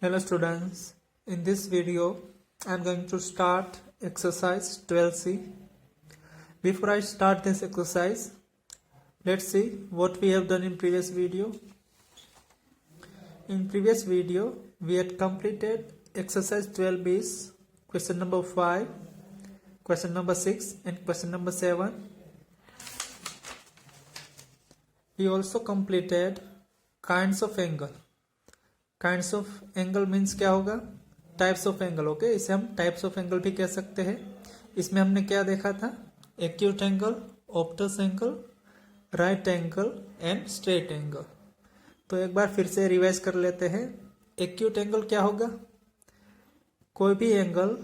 Hello students, in this video I am going to start exercise 12C. Before I start this exercise, let's see what we have done in previous video. In previous video, we had completed exercise 12B's question number 5, question number 6 and question number 7. We also completed kinds of angle. Kinds of angle means क्या होगा, types of angle. Okay, इसे हम types of angle भी कह सकते हैं. इसमें हमने क्या देखा था, acute angle, obtuse angle, right angle and straight angle. तो एक बार फिर से रिवाइज कर लेते हैं. एक्यूट एंगल क्या होगा, कोई भी एंगल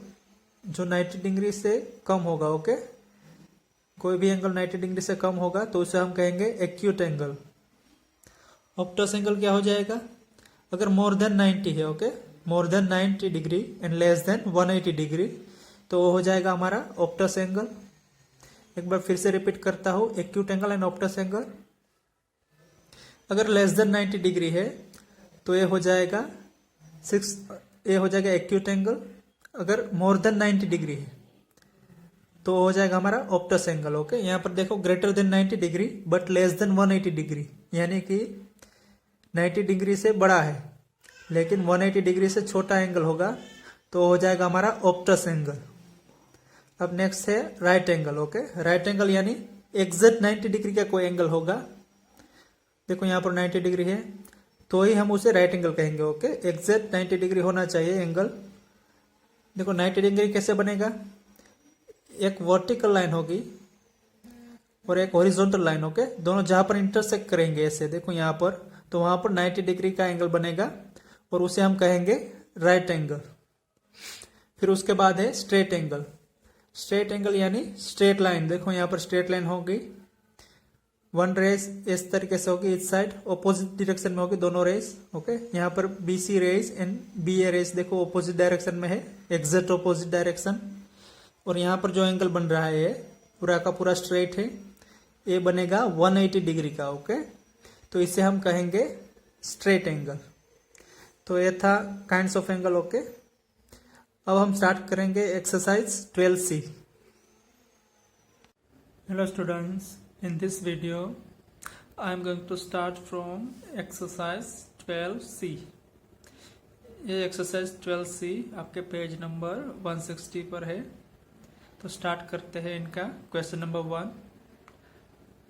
जो 90 डिग्री से कम होगा. ओके, कोई भी एंगल 90 डिग्री से कम होगा तो उसे हम कहेंगे एक्यूट एंगल. ऑब्टस एंगल क्या हो जाएगा, अगर मोर देन 90 है, okay, more than 90 degree and less than 180 degree तो वो हो जाएगा हमारा ऑब्टस एंगल. एक बार फिर से रिपीट करता हूं, एक्यूट एंगल एंड ऑब्टस एंगल. अगर लेस देन 90 डिग्री है तो ये हो जाएगा एक्यूट एंगल. अगर मोर देन 90 डिग्री है तो हो जाएगा हमारा ऑब्टस एंगल. ओके, यहाँ पर देखो greater than 90 degree but less than 180 degree, यानी कि 90 डिग्री से बड़ा है लेकिन 180 डिग्री से छोटा एंगल होगा तो हो जाएगा हमारा ऑब्टस एंगल. अब नेक्स्ट है right angle. Okay, right angle यानी एग्जैक्ट 90 डिग्री का कोई एंगल होगा. देखो यहाँ पर 90 डिग्री है तो ही हम उसे राइट एंगल कहेंगे. ओके, एग्जैक्ट 90 डिग्री होना चाहिए एंगल. देखो 90 डिग्री कैसे बनेगा, एक वर्टिकल लाइन होगी और एक हॉरिजॉन्टल लाइन. ओके, दोनों जहां पर इंटरसेक्ट करेंगे ऐसे, देखो यहाँ पर, तो वहां पर 90 डिग्री का एंगल बनेगा और उसे हम कहेंगे राइट एंगल. फिर उसके बाद है स्ट्रेट एंगल. स्ट्रेट एंगल यानी स्ट्रेट लाइन. देखो यहाँ पर स्ट्रेट लाइन होगी, वन रेस इस तरीके से होगी, इस साइड ऑपोजिट डायरेक्शन में होगी दोनों रेस. ओके, यहाँ पर BC rays and BA rays देखो ऑपोजिट डायरेक्शन में है, एग्जैक्ट ऑपोजिट डायरेक्शन. और यहाँ पर जो एंगल बन रहा है पूरा का पूरा स्ट्रेट है, ये बनेगा 180 डिग्री का. ओके, तो इसे हम कहेंगे स्ट्रेट एंगल. तो ये था काइंड्स ऑफ एंगल. ओके, अब हम स्टार्ट करेंगे exercise 12C. Hello students, in this video I am going to start from exercise 12C. ये एक्सरसाइज 12C आपके पेज नंबर 160 पर है. तो स्टार्ट करते हैं इनका. Question number 1,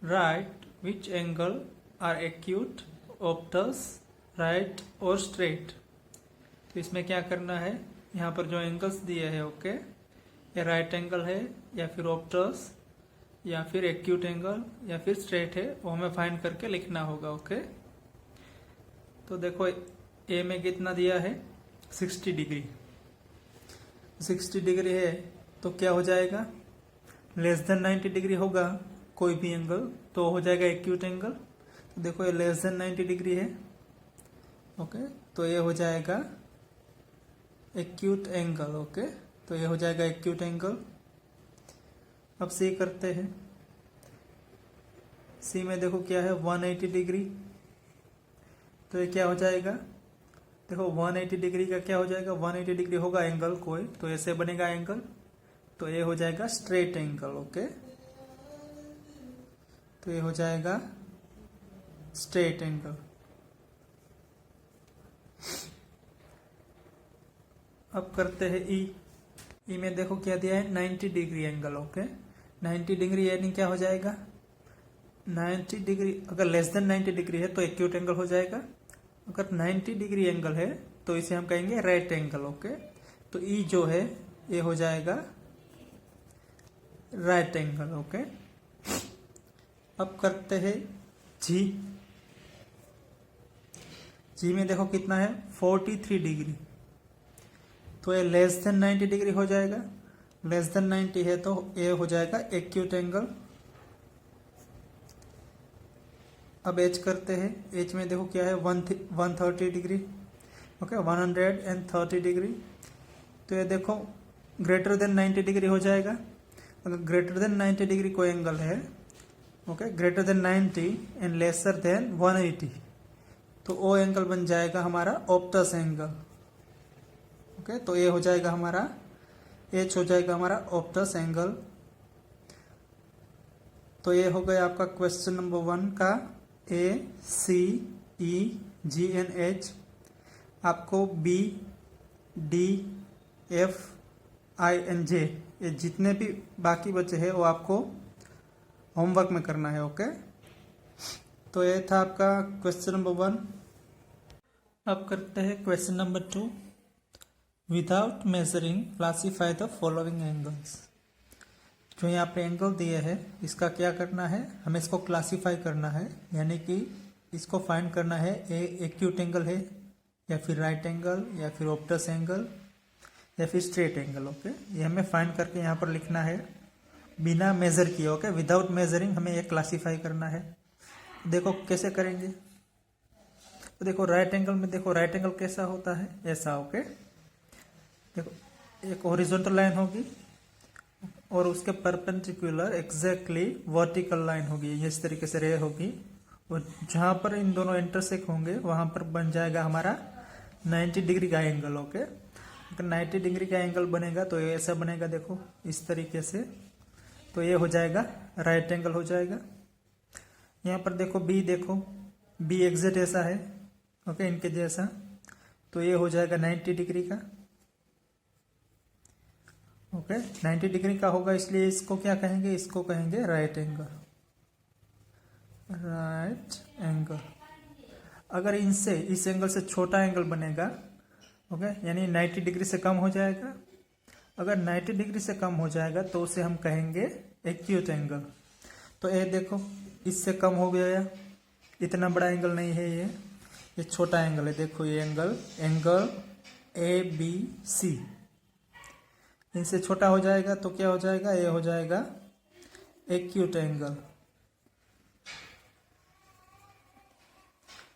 right which angle are acute, obtuse, right और स्ट्रेट. तो इसमें क्या करना है, यहाँ पर जो एंगल्स दिए हैं, ओके, ये राइट एंगल है या फिर ऑब्टस या फिर एक्यूट एंगल या फिर स्ट्रेट है, वो हमें फाइंड करके लिखना होगा. ओके, तो देखो ए में कितना दिया है, 60 डिग्री. 60 डिग्री है तो क्या हो जाएगा, लेस देन 90 डिग्री होगा कोई भी एंगल तो हो जाएगा एक्यूट एंगल. तो देखो ये लेस देन 90 डिग्री है. ओके, तो ये हो जाएगा एक्यूट एंगल. ओके, तो ये हो जाएगा एक्यूट एंगल. अब सी करते हैं. सी में देखो क्या है, 180 डिग्री. तो ये क्या हो जाएगा, देखो 180 डिग्री का क्या हो जाएगा, 180 डिग्री होगा एंगल कोई तो ऐसे बनेगा एंगल. तो ये हो जाएगा स्ट्रेट एंगल. ओके, तो ये हो जाएगा स्ट्रेट एंगल. अब करते हैं ई में देखो क्या दिया है, 90 डिग्री एंगल. ओके, 90 डिग्री यानी क्या हो जाएगा, 90 डिग्री अगर लेस देन 90 डिग्री है तो एक्यूट एंगल हो जाएगा. अगर 90 डिग्री एंगल है तो इसे हम कहेंगे राइट एंगल. ओके, तो ई जो है ये हो जाएगा राइट एंगल. ओके, अब करते हैं जी में देखो कितना है, 43 डिग्री. तो ये लेस देन 90 डिग्री हो जाएगा. लेस देन 90 है तो ये हो जाएगा एक्यूट एंगल. अब एच करते हैं. एच में देखो क्या है, 130 डिग्री. Okay, 130 degree. तो ये देखो ग्रेटर देन 90 डिग्री हो जाएगा. अगर ग्रेटर देन 90 डिग्री कोई एंगल है, okay, greater than 90 and lesser than 180 तो ओ एंगल बन जाएगा हमारा ऑब्टस एंगल. ओके, तो ये हो जाएगा हमारा, एच हो जाएगा हमारा ऑप्टस एंगल। तो ये हो गया आपका क्वेश्चन नंबर 1 का a c e g and h. आपको b d f i and j, ये जितने भी बाकी बचे हैं वो आपको होमवर्क में करना है। ओके, तो ये था आपका क्वेश्चन नंबर 1। अब करते हैं question number 2। Without measuring classify the following angles. जो यहाँ पे एंगल दिए है इसका क्या करना है, हमें इसको क्लासीफाई करना है, यानी कि इसको फाइंड करना है ए एक्यूट एंगल है या फिर राइट एंगल या फिर ऑप्टस एंगल या फिर स्ट्रेट एंगल। ओके, ये हमें फाइंड करके यहाँ पर लिखना है बिना मेजर किए। ओके, विदाउट मेजरिंग हमें ये क्लासीफाई करना है। देखो कैसे करेंगे, तो देखो राइट एंगल में, देखो राइट एंगल कैसा होता है, ऐसा। ओके, देखो एक हॉरिजॉन्टल लाइन होगी और उसके परपेंडिकुलर एग्जैक्टली वर्टिकल लाइन होगी, इस तरीके से रे होगी, और जहां पर इन दोनों इंटरसेक्ट होंगे वहां पर बन जाएगा हमारा 90 डिग्री का एंगल। ओके, अगर 90 डिग्री का एंगल बनेगा तो ये ऐसा बनेगा, देखो इस तरीके से, तो ये हो जाएगा राइट एंगल हो जाएगा। यहाँ पर देखो बी एग्जैक्ट ऐसा है, ओके, इनके जैसा, तो ये हो जाएगा 90 डिग्री का। ओके, 90 डिग्री का होगा, इसलिए इसको क्या कहेंगे, इसको कहेंगे राइट एंगल। Right angle. अगर इनसे, इस एंगल से छोटा एंगल बनेगा, ओके, यानी 90 डिग्री से कम हो जाएगा। अगर 90 डिग्री से कम हो जाएगा तो उसे हम कहेंगे एक्यूट एंगल। तो ये देखो इससे कम हो गया, इतना बड़ा एंगल नहीं है, ये छोटा एंगल है। देखो ये एंगल ए बी सी, इनसे छोटा हो जाएगा तो क्या हो जाएगा, ये हो जाएगा एक्यूट एंगल।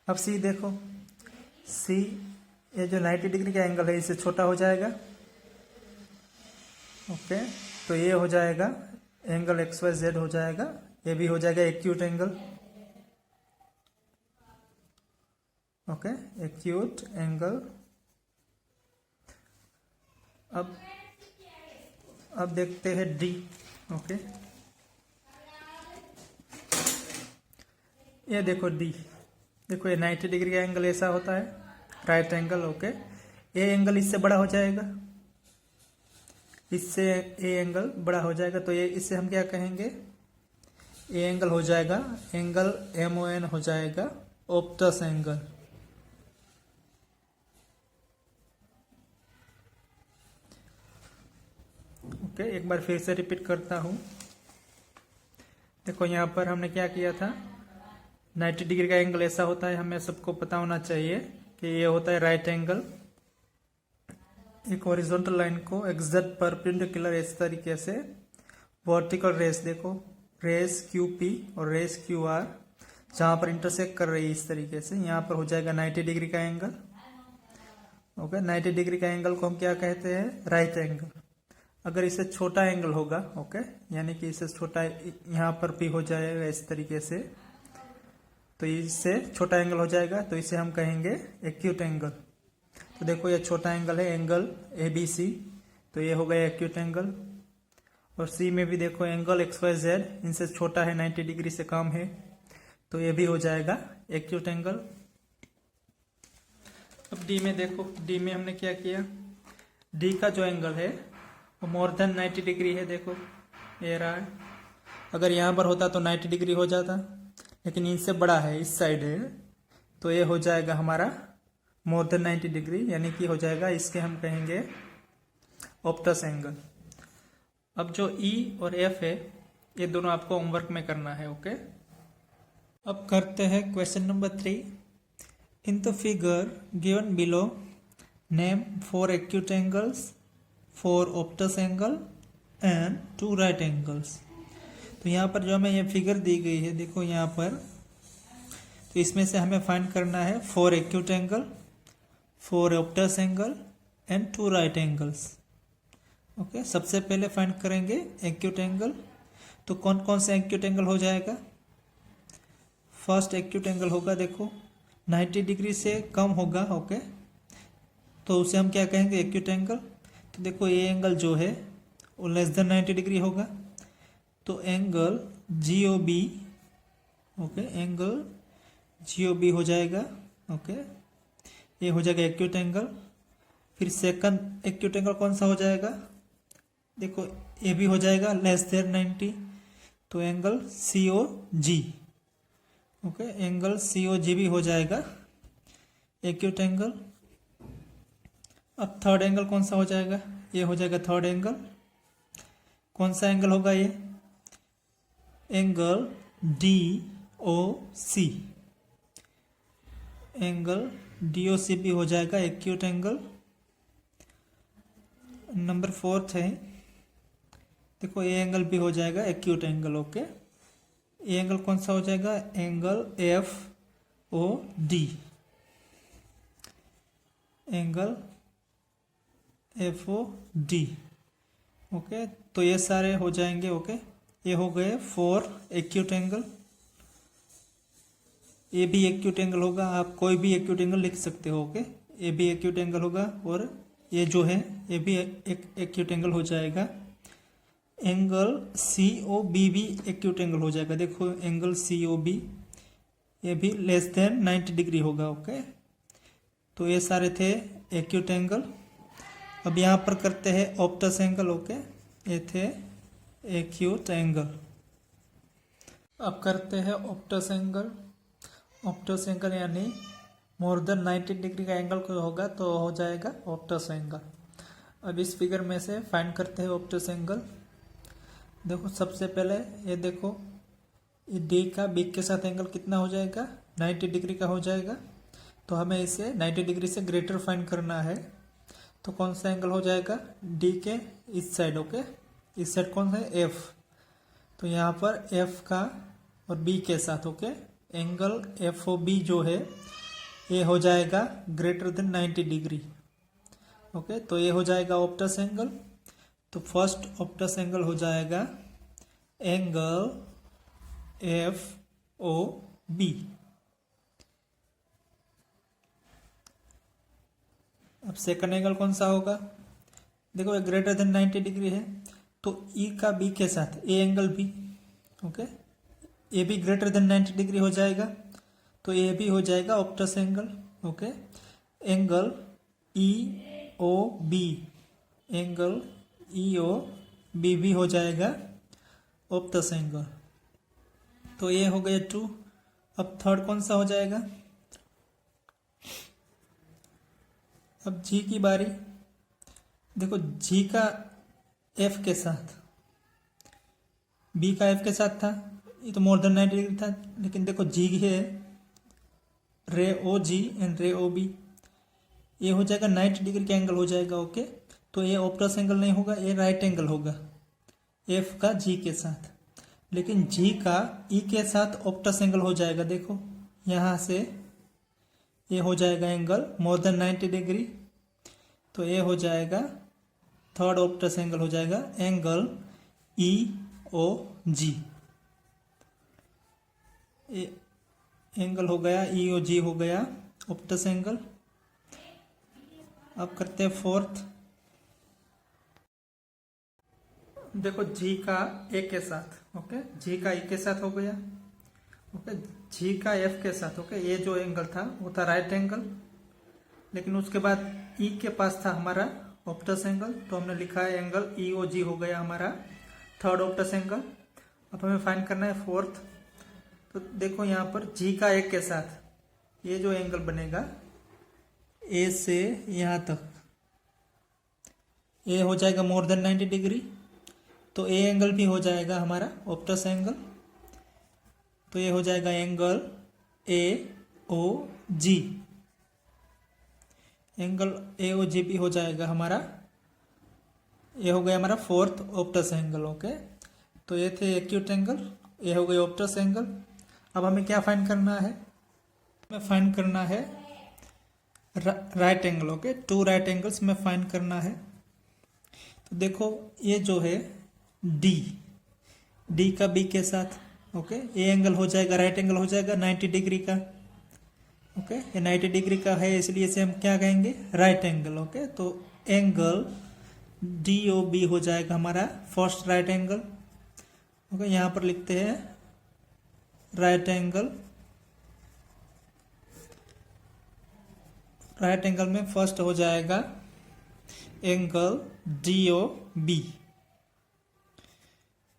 अब सी देखो, सी ये जो 90 डिग्री का एंगल है इससे छोटा हो जाएगा। ओके, तो ये हो जाएगा एंगल एक्स वाई जेड हो जाएगा, ये भी हो जाएगा acute angle. Okay, acute angle. अब देखते हैं डी। ओके, ये देखो डी, देखो ये 90 डिग्री का एंगल ऐसा होता है, राइट एंगल। ओके, ये एंगल इससे बड़ा हो जाएगा, इससे ए एंगल बड़ा हो जाएगा, तो ये इससे हम क्या कहेंगे, ए एंगल हो जाएगा, एंगल MON हो जाएगा ऑप्टस एंगल। ओके, एक बार फिर से रिपीट करता हूं। देखो यहाँ पर हमने क्या किया था, 90 डिग्री का एंगल ऐसा होता है, हमें सबको पता होना चाहिए कि ये होता है राइट एंगल। एक हॉरिजॉन्टल लाइन को एग्जैक्ट परपेंडिकुलर इस तरीके से वर्टिकल रेस, देखो रेस QP और रेस QR जहां पर इंटरसेक्ट कर रही है, इस तरीके से यहाँ पर हो जाएगा 90 डिग्री का एंगल। ओके, 90 डिग्री का एंगल को हम क्या कहते हैं, राइट एंगल। अगर इससे छोटा एंगल होगा, ओके, यानी कि इससे छोटा यहाँ पर भी हो जाएगा इस तरीके से, तो इससे छोटा एंगल हो जाएगा, तो इसे हम कहेंगे एक्यूट एंगल। तो देखो ये छोटा एंगल है, एंगल ABC, तो ये हो गया एक्यूट एंगल। और सी में भी देखो एंगल XYZ, इनसे छोटा है, 90 डिग्री से कम है, तो ये भी हो जाएगा एक्यूट एंगल। अब डी में देखो, डी में हमने क्या किया, डी का जो एंगल है वो मोर देन 90 डिग्री है, देखो ये रहा है। अगर यहाँ पर होता तो 90 डिग्री हो जाता, लेकिन इनसे बड़ा है, इस साइड है, तो ये हो जाएगा हमारा मोर देन 90 डिग्री, यानी कि हो जाएगा, इसके हम कहेंगे ऑप्टस एंगल। अब जो E और F है ये दोनों आपको होमवर्क में करना है। ओके, अब करते हैं question number 3। In the figure given below name 4 acute angles, 4 Optus angle and 2 right angles. तो यहाँ पर जो हमें ये फिगर दी गई है, देखो यहाँ पर, तो इसमें से हमें फाइंड करना है 4 acute angle, 4 Optus angle and 2 right angles. Okay, सबसे पहले फाइंड करेंगे एक्यूट एंगल। तो कौन कौन से एक्यूट एंगल हो जाएगा, फर्स्ट एक्यूट एंगल होगा, देखो 90 डिग्री से कम होगा। ओके, तो उसे हम क्या कहेंगे, एक्यूट एंगल। तो देखो ये एंगल जो है वो लेस देन 90 डिग्री होगा, तो angle GOB, okay, angle GOB हो जाएगा, ओके, ये हो जाएगा एक्यूट एंगल। फिर सेकंड एक्यूट एंगल कौन सा हो जाएगा, देखो ये भी हो जाएगा लेस देन 90, तो angle COG, okay, angle COG भी हो जाएगा एक्यूट एंगल। अब थर्ड एंगल कौन सा हो जाएगा, ये हो जाएगा थर्ड एंगल। कौन सा एंगल होगा ये, एंगल DOC, एंगल DOC भी हो जाएगा एक्यूट एंगल। नंबर 4 है, देखो ये एंगल भी हो जाएगा एक्यूट एंगल, ओके। ये एंगल कौन सा हो जाएगा, angle FOD, angle FOD, okay. तो ये सारे हो जाएंगे, ओके। ये हो गए 4 एक्यूट एंगल। ये भी एक्यूट एंगल होगा, आप कोई भी एक्यूट एंगल लिख सकते हो, ओके। ये भी एक्यूट एंगल होगा और ये जो है ये भी एक एक्यूट एंगल हो जाएगा। एंगल COB भी एक्यूट एंगल हो जाएगा, देखो एंगल COB ये भी लेस देन 90 डिग्री होगा, ओके। तो ये सारे थे एक्यूट एंगल। अब यहाँ पर करते हैं ऑप्टस एंगल, ओके। ये थे एक्यूट एंगल। अब करते हैं ऑप्टस एंगल। ऑप्टस एंगल यानी मोर देन 90 डिग्री का एंगल कोई होगा तो हो जाएगा ऑप्टस एंगल। अब इस फिगर में से फाइंड करते हैं ऑप्टस एंगल। देखो सबसे पहले ये देखो, ये D का B के साथ एंगल कितना हो जाएगा, 90 डिग्री का हो जाएगा। तो हमें इसे 90 डिग्री से ग्रेटर फाइंड करना है। तो कौन सा एंगल हो जाएगा, D के इस साइड, ओके। इस साइड कौन सा है, F। तो यहाँ पर F का और B के साथ, ओके, एंगल FOB जो है ये हो जाएगा ग्रेटर देन 90 डिग्री, ओके। तो ये हो जाएगा ऑप्टस एंगल। तो फर्स्ट ऑप्टस एंगल हो जाएगा एंगल FOB। अब सेकंड एंगल कौन सा होगा, देखो ये ग्रेटर देन 90 डिग्री है, तो E का B के साथ ए एंगल भी, ओके, ये भी ग्रेटर देन 90 डिग्री हो जाएगा। तो ये भी हो जाएगा Optus angle, okay. Angle EOB, angle EOB भी हो जाएगा ऑप्टस एंगल। तो ये हो गया 2। अब थर्ड कौन सा हो जाएगा, अब G की बारी। देखो G का F के साथ, B का F के साथ था, ये तो मोर देन 90 डिग्री था। लेकिन देखो G है रे OG एंड रे OB, ये हो जाएगा 90 डिग्री का एंगल हो जाएगा, ओके। तो ये ऑप्टस एंगल नहीं होगा, ये राइट एंगल होगा F का G के साथ। लेकिन G का E के साथ ऑप्टस एंगल हो जाएगा, देखो यहाँ से ये हो जाएगा एंगल मोर देन 90 डिग्री। तो ये हो जाएगा थर्ड ऑप्टस एंगल हो जाएगा एंगल EOG। एंगल हो गया EOG हो गया ऑप्टस एंगल। अब करते हैं फोर्थ। देखो G का A के साथ, ओके, G का E के साथ हो गया, ओके, G का F के साथ, ओके। ये जो एंगल था वो था राइट एंगल। लेकिन उसके बाद E के पास था हमारा ऑप्टस एंगल, तो हमने लिखा है एंगल EOG हो गया हमारा थर्ड ऑप्टस एंगल। अब हमें फाइंड करना है फोर्थ। तो देखो यहाँ पर G का A के साथ ये जो एंगल बनेगा A से यहाँ तक, ये हो जाएगा मोर देन 90 डिग्री। तो A एंगल भी हो जाएगा हमारा ऑप्टस एंगल। तो ये हो जाएगा एंगल AOG, एंगल AOG भी हो जाएगा हमारा। ये हो गया हमारा फोर्थ ऑप्टस एंगल, ओके। तो ये थे एक्यूट एंगल, ये हो गया ऑप्टस एंगल। अब हमें क्या फाइंड करना है, हमें फाइंड करना है right angle, okay. 2 right angles में फाइंड करना है। तो देखो ये जो है D का B के साथ, ओके, ये एंगल हो जाएगा राइट एंगल हो जाएगा 90 डिग्री का, ओके, ये 90 डिग्री का है इसलिए इसे हम क्या कहेंगे, राइट एंगल। ओके, तो एंगल DOB हो जाएगा हमारा फर्स्ट राइट एंगल। ओके, यहां पर लिखते हैं राइट एंगल। राइट एंगल में फर्स्ट हो जाएगा angle DOB,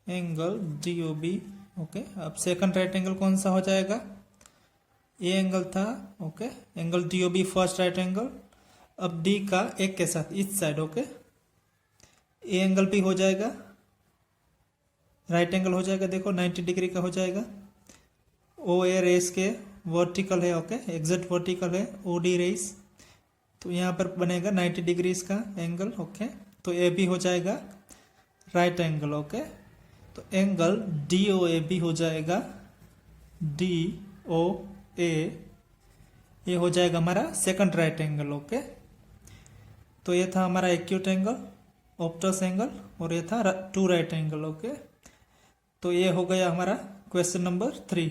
angle DOB। Okay, अब सेकंड राइट एंगल कौन सा हो जाएगा, ये एंगल था। Okay, angle DOB first right angle. अब D का एक के साथ इस साइड। ओके, ये एंगल भी हो जाएगा राइट एंगल हो जाएगा, देखो 90 डिग्री का हो जाएगा। OA रेस के वर्टिकल है। ओके, एग्जैक्ट वर्टिकल है OD रेस, तो यहाँ पर बनेगा 90 डिग्री इसका एंगल। ओके, तो AB हो जाएगा राइट एंगल। ओके, तो एंगल DOAB हो जाएगा DOA, ये हो जाएगा हमारा सेकंड राइट एंगल। ओके, तो ये था हमारा एक्यूट एंगल, ऑप्टस एंगल, और ये था टू राइट एंगल। ओके, तो ये हो गया हमारा क्वेश्चन नंबर 3।